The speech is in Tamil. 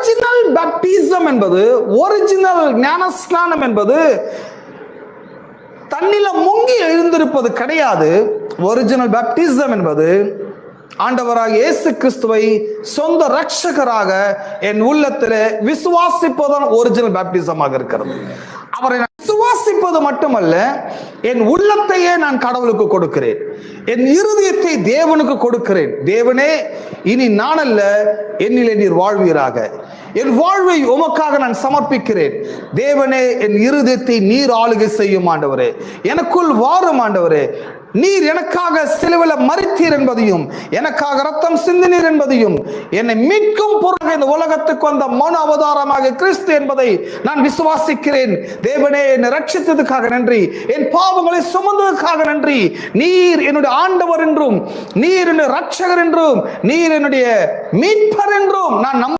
ஒரிஜினல் பேப்டிசம் என்பது, ஒரிஜினல் ஞானஸ்நானம் என்பது தண்ணில முங்கி எழுந்திருப்பது கிடையாது. ஒரிஜினல் பேப்டிசம் என்பது ஆண்டவராக இயேசு கிறிஸ்துவை சொந்த ரட்சகராக என் உள்ளத்திலே விசுவாசிப்பதுதான் ஒரிஜினல் பேப்டிசமாக இருக்கிறது. அவரை விசுவாசிப்பது மட்டுமல்ல, என் உள்ளத்தையே நான் கடவுளுக்கு கொடுக்கிறேன், என் இருதயத்தை தேவனுக்கு கொடுக்கிறேன். தேவனே, இனி நான் அல்ல, என்னிலே நீர் வாழ்வீராக, என் வாழ்வை உமக்காக நான் சமர்ப்பிக்கிறேன். தேவனே, என் இருதயத்தை நீர் ஆளுகை செய்யும் ஆண்டவரே, எனக்குள் வாரும் ஆண்டவரே. நீர் எனக்காக சிலுவையில் மரித்தீர் என்பதையும், எனக்காக ரத்தம் சிந்தினீர் என்பதையும், என்னை மீட்கும் பொருளாக இந்த உலகத்துக்கு வந்த மனு அவதாரமாக கிறிஸ்து என்பதை நான் விசுவாசிக்கிறேன். தேவனே, என்னை ரட்சித்ததுக்காக நன்றி, என் பாவங்களை சுமந்ததுக்காக நன்றி. நீர் என்னுடைய ஆண்டவர் என்றும், நீர் என்னுடைய ரட்சகர் என்றும், நீர் என்னுடைய மீட்பர் என்றும் நான்